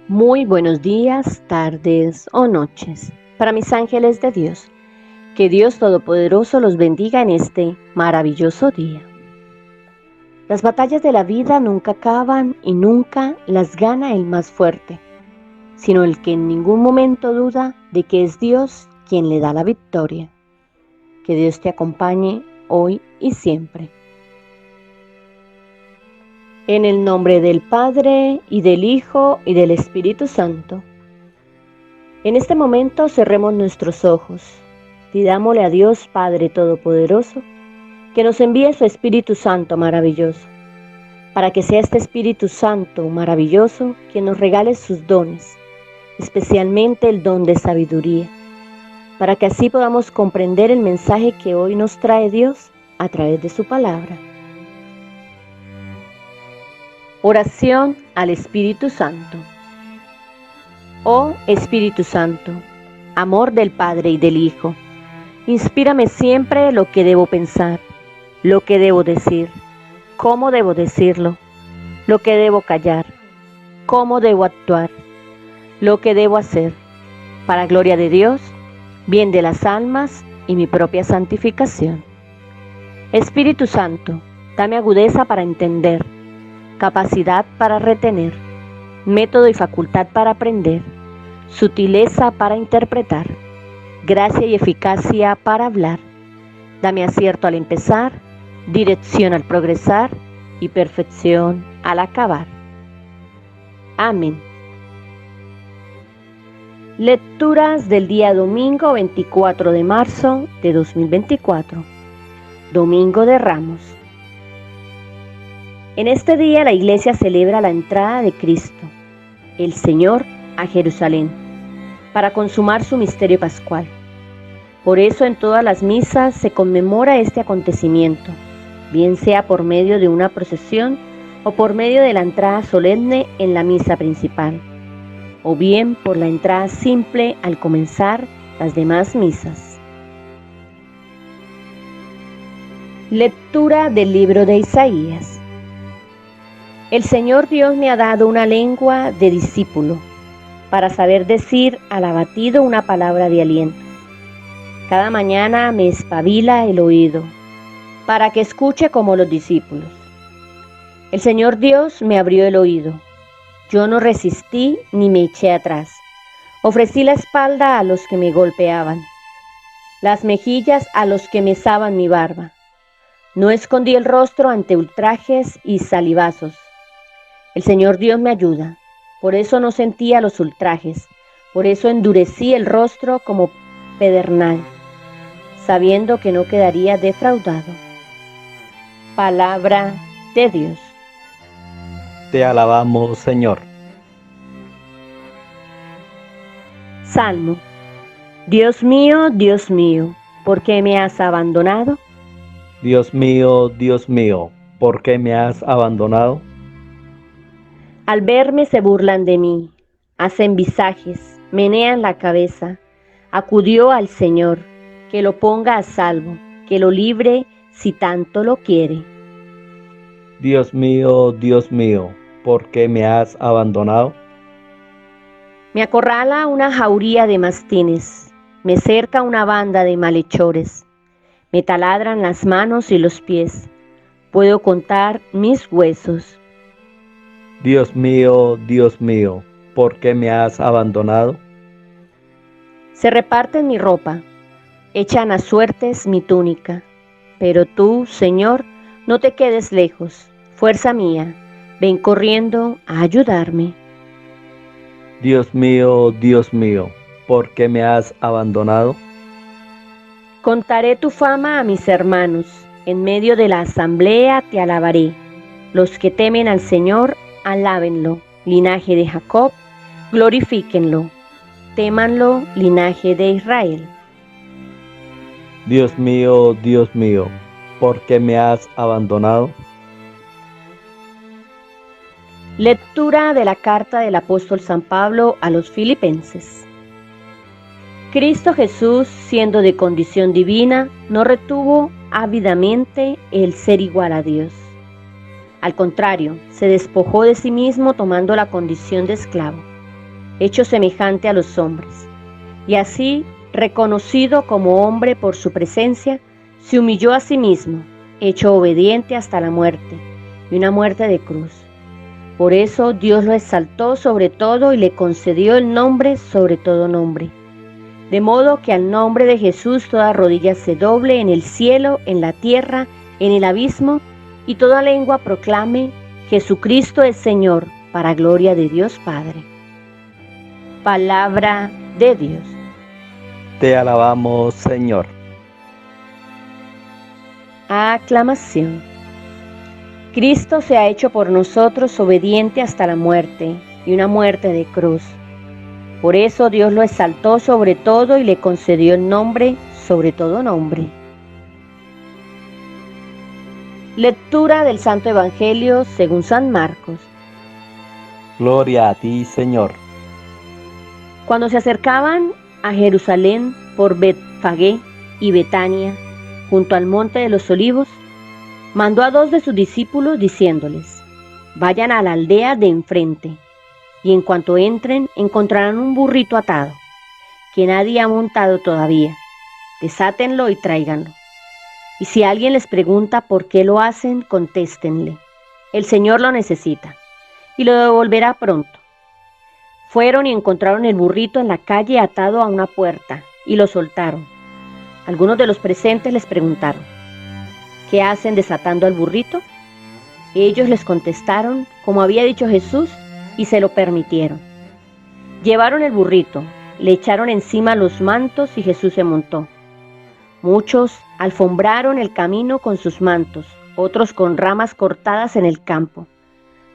Muy buenos días, tardes o noches para mis ángeles de Dios. Que Dios Todopoderoso los bendiga en este maravilloso día. Las batallas de la vida nunca acaban y nunca las gana el más fuerte, sino el que en ningún momento duda de que es Dios quien le da la victoria. Que Dios te acompañe hoy y siempre. En el nombre del Padre, y del Hijo, y del Espíritu Santo. En este momento cerremos nuestros ojos. Pidámosle a Dios Padre Todopoderoso que nos envíe su Espíritu Santo maravilloso, para que sea este Espíritu Santo maravilloso quien nos regale sus dones, especialmente el don de sabiduría, para que así podamos comprender el mensaje que hoy nos trae Dios a través de su palabra. Oración al Espíritu Santo. Oh Espíritu Santo, amor del Padre y del Hijo, inspírame siempre lo que debo pensar, lo que debo decir, cómo debo decirlo, lo que debo callar, cómo debo actuar, lo que debo hacer, para gloria de Dios, bien de las almas y mi propia santificación. Espíritu Santo, dame agudeza para entender, capacidad para retener, método y facultad para aprender, sutileza para interpretar, gracia y eficacia para hablar. Dame acierto al empezar, dirección al progresar y perfección al acabar. Amén. Lecturas del día domingo 24 de marzo de 2024, Domingo de Ramos. En este día la Iglesia celebra la entrada de Cristo, el Señor, a Jerusalén, para consumar su misterio pascual. Por eso en todas las misas se conmemora este acontecimiento, bien sea por medio de una procesión o por medio de la entrada solemne en la misa principal, o bien por la entrada simple al comenzar las demás misas. Lectura del libro de Isaías. El Señor Dios me ha dado una lengua de discípulo, para saber decir al abatido una palabra de aliento. Cada mañana me espabila el oído, para que escuche como los discípulos. El Señor Dios me abrió el oído. Yo no resistí ni me eché atrás. Ofrecí la espalda a los que me golpeaban, las mejillas a los que mesaban mi barba. No escondí el rostro ante ultrajes y salivazos. El Señor Dios me ayuda, por eso no sentía los ultrajes, por eso endurecí el rostro como pedernal, sabiendo que no quedaría defraudado. Palabra de Dios. Te alabamos, Señor. Salmo. Dios mío, ¿por qué me has abandonado? Dios mío, ¿por qué me has abandonado? Al verme se burlan de mí, hacen visajes, menean la cabeza. Acudió al Señor, que lo ponga a salvo, que lo libre si tanto lo quiere. Dios mío, ¿por qué me has abandonado? Me acorrala una jauría de mastines, me cerca una banda de malhechores, me taladran las manos y los pies, puedo contar mis huesos. Dios mío, ¿por qué me has abandonado? Se reparten mi ropa, echan a suertes mi túnica, pero tú, Señor, no te quedes lejos, fuerza mía, ven corriendo a ayudarme. Dios mío, ¿por qué me has abandonado? Contaré tu fama a mis hermanos, en medio de la asamblea te alabaré. Los que temen al Señor, alábenlo, linaje de Jacob, glorifíquenlo, témanlo, linaje de Israel. Dios mío, ¿por qué me has abandonado? Lectura de la carta del apóstol San Pablo a los Filipenses. Cristo Jesús, siendo de condición divina, no retuvo ávidamente el ser igual a Dios. Al contrario, se despojó de sí mismo tomando la condición de esclavo. hecho semejante a los hombres. Y así, reconocido como hombre por su presencia, se humilló a sí mismo, hecho obediente hasta la muerte, y una muerte de cruz. Por eso Dios lo exaltó sobre todo y le concedió el nombre sobre todo nombre. De modo que al nombre de Jesús toda rodilla se doble en el cielo, en la tierra, en el abismo, y toda lengua proclame: Jesucristo es Señor, para gloria de Dios Padre. Palabra de Dios. Te alabamos, Señor. Aclamación. Cristo se ha hecho por nosotros obediente hasta la muerte, y una muerte de cruz. Por eso Dios lo exaltó sobre todo y le concedió el nombre sobre todo nombre. Lectura del Santo Evangelio según San Marcos. Gloria a ti, Señor. Cuando se acercaban a Jerusalén por Betfagé y Betania, junto al monte de los Olivos, mandó a 2 de sus discípulos diciéndoles: vayan a la aldea de enfrente, y en cuanto entren encontrarán un burrito atado, que nadie ha montado todavía. Desátenlo y tráiganlo. Y si alguien les pregunta por qué lo hacen, contéstenle: el Señor lo necesita, y lo devolverá pronto. Fueron y encontraron el burrito en la calle atado a una puerta, y lo soltaron. Algunos de los presentes les preguntaron: ¿qué hacen desatando al burrito? Ellos les contestaron como había dicho Jesús, y se lo permitieron. Llevaron el burrito, le echaron encima los mantos y Jesús se montó. Muchos alfombraron el camino con sus mantos, otros con ramas cortadas en el campo.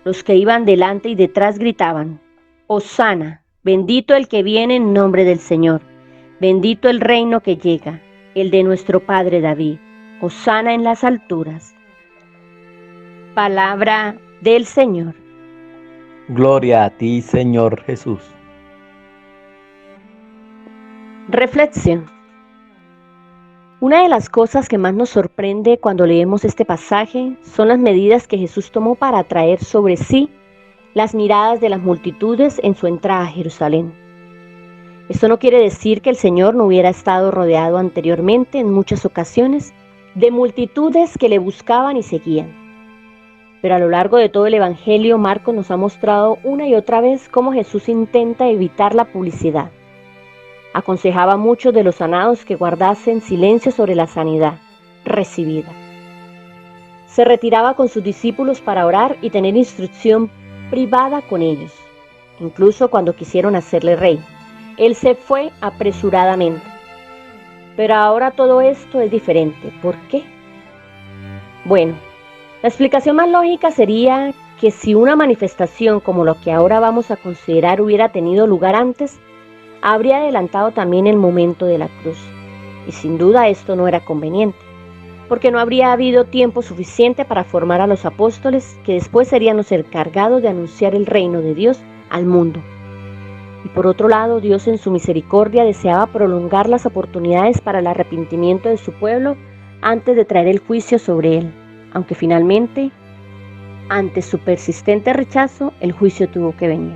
Los que iban delante y detrás gritaban: Hosana, bendito el que viene en nombre del Señor, bendito el reino que llega, el de nuestro Padre David, Hosana en las alturas. Palabra del Señor. Gloria a ti, Señor Jesús. Reflexión. Una de las cosas que más nos sorprende cuando leemos este pasaje son las medidas que Jesús tomó para atraer sobre sí las miradas de las multitudes en su entrada a Jerusalén. Esto no quiere decir que el Señor no hubiera estado rodeado anteriormente en muchas ocasiones de multitudes que le buscaban y seguían. Pero a lo largo de todo el Evangelio, Marcos nos ha mostrado una y otra vez cómo Jesús intenta evitar la publicidad. Aconsejaba a muchos de los sanados que guardasen silencio sobre la sanidad recibida. Se retiraba con sus discípulos para orar y tener instrucción privada con ellos. Incluso cuando quisieron hacerle rey, él se fue apresuradamente. Pero ahora todo esto es diferente. ¿Por qué? Bueno, la explicación más lógica sería que si una manifestación como lo que ahora vamos a considerar hubiera tenido lugar antes, habría adelantado también el momento de la cruz. Y sin duda esto no era conveniente, porque no habría habido tiempo suficiente para formar a los apóstoles que después serían los encargados de anunciar el reino de Dios al mundo. Y por otro lado, Dios en su misericordia deseaba prolongar las oportunidades para el arrepentimiento de su pueblo antes de traer el juicio sobre él, aunque finalmente, ante su persistente rechazo, el juicio tuvo que venir.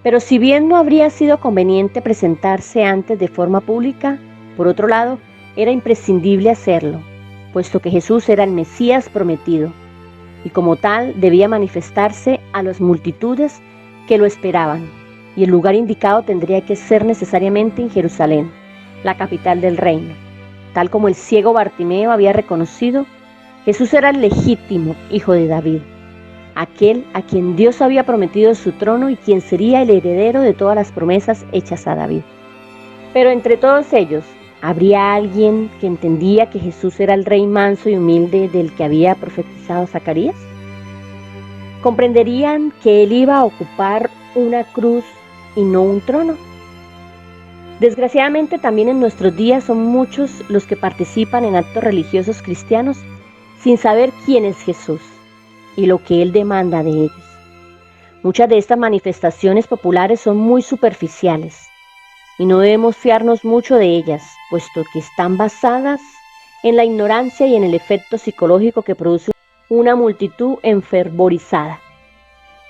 Pero si bien no habría sido conveniente presentarse antes de forma pública, por otro lado, era imprescindible hacerlo, puesto que Jesús era el Mesías prometido, y como tal debía manifestarse a las multitudes que lo esperaban, y el lugar indicado tendría que ser necesariamente en Jerusalén, la capital del reino. Tal como el ciego Bartimeo había reconocido, Jesús era el legítimo hijo de David, aquel a quien Dios había prometido su trono y quien sería el heredero de todas las promesas hechas a David. Pero entre todos ellos, ¿habría alguien que entendía que Jesús era el rey manso y humilde del que había profetizado Zacarías? ¿Comprenderían que él iba a ocupar una cruz y no un trono? Desgraciadamente también en nuestros días son muchos los que participan en actos religiosos cristianos sin saber quién es Jesús y lo que Él demanda de ellos. Muchas de estas manifestaciones populares son muy superficiales y no debemos fiarnos mucho de ellas, puesto que están basadas en la ignorancia y en el efecto psicológico que produce una multitud enfervorizada.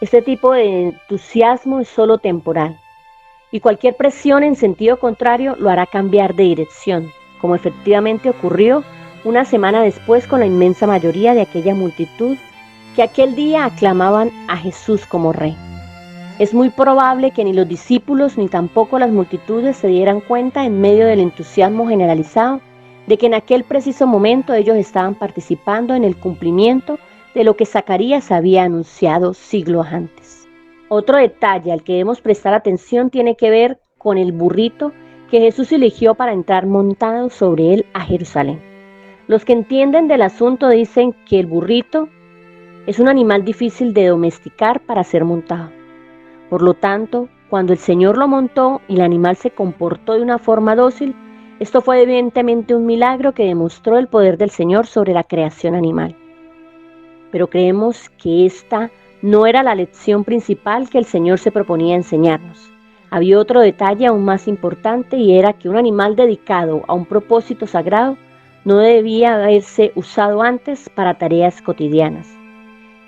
Este tipo de entusiasmo es solo temporal y cualquier presión en sentido contrario lo hará cambiar de dirección, como efectivamente ocurrió una semana después con la inmensa mayoría de aquella multitud que aquel día aclamaban a Jesús como rey. Es muy probable que ni los discípulos ni tampoco las multitudes se dieran cuenta en medio del entusiasmo generalizado de que en aquel preciso momento ellos estaban participando en el cumplimiento de lo que Zacarías había anunciado siglos antes. Otro detalle al que debemos prestar atención tiene que ver con el burrito que Jesús eligió para entrar montado sobre él a Jerusalén. Los que entienden del asunto dicen que el burrito es un animal difícil de domesticar para ser montado. Por lo tanto, cuando el Señor lo montó y el animal se comportó de una forma dócil, esto fue evidentemente un milagro que demostró el poder del Señor sobre la creación animal. Pero creemos que esta no era la lección principal que el Señor se proponía enseñarnos. Había otro detalle aún más importante y era que un animal dedicado a un propósito sagrado no debía haberse usado antes para tareas cotidianas.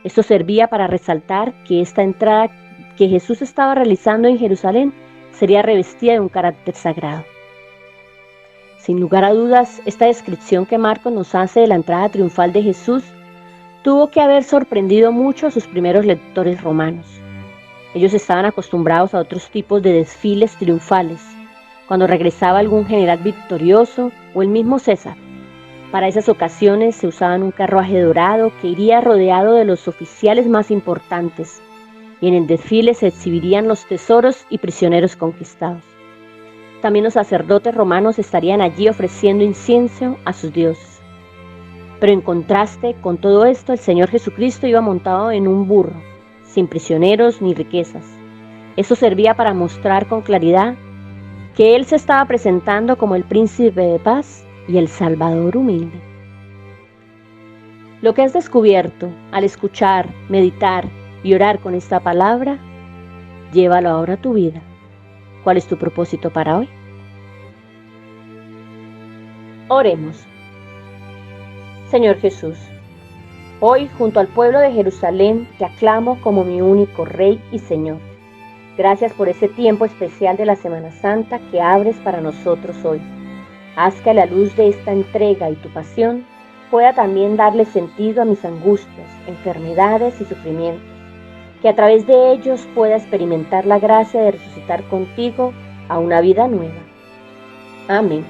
Esto servía para resaltar que esta entrada que Jesús estaba realizando en Jerusalén sería revestida de un carácter sagrado. Sin lugar a dudas, esta descripción que Marcos nos hace de la entrada triunfal de Jesús tuvo que haber sorprendido mucho a sus primeros lectores romanos. Ellos estaban acostumbrados a otros tipos de desfiles triunfales, cuando regresaba algún general victorioso o el mismo César. Para esas ocasiones se usaba un carruaje dorado que iría rodeado de los oficiales más importantes, y en el desfile se exhibirían los tesoros y prisioneros conquistados. También los sacerdotes romanos estarían allí ofreciendo incienso a sus dioses. Pero en contraste con todo esto, el Señor Jesucristo iba montado en un burro, sin prisioneros ni riquezas. Eso servía para mostrar con claridad que Él se estaba presentando como el príncipe de paz y el Salvador humilde. Lo que has descubierto al escuchar, meditar y orar con esta palabra, llévalo ahora a tu vida. ¿Cuál es tu propósito para hoy? Oremos. Señor Jesús, hoy junto al pueblo de Jerusalén te aclamo como mi único Rey y Señor. Gracias por ese tiempo especial de la Semana Santa que abres para nosotros hoy. Haz que a la luz de esta entrega y tu pasión pueda también darle sentido a mis angustias, enfermedades y sufrimientos, que a través de ellos pueda experimentar la gracia de resucitar contigo a una vida nueva. Amén.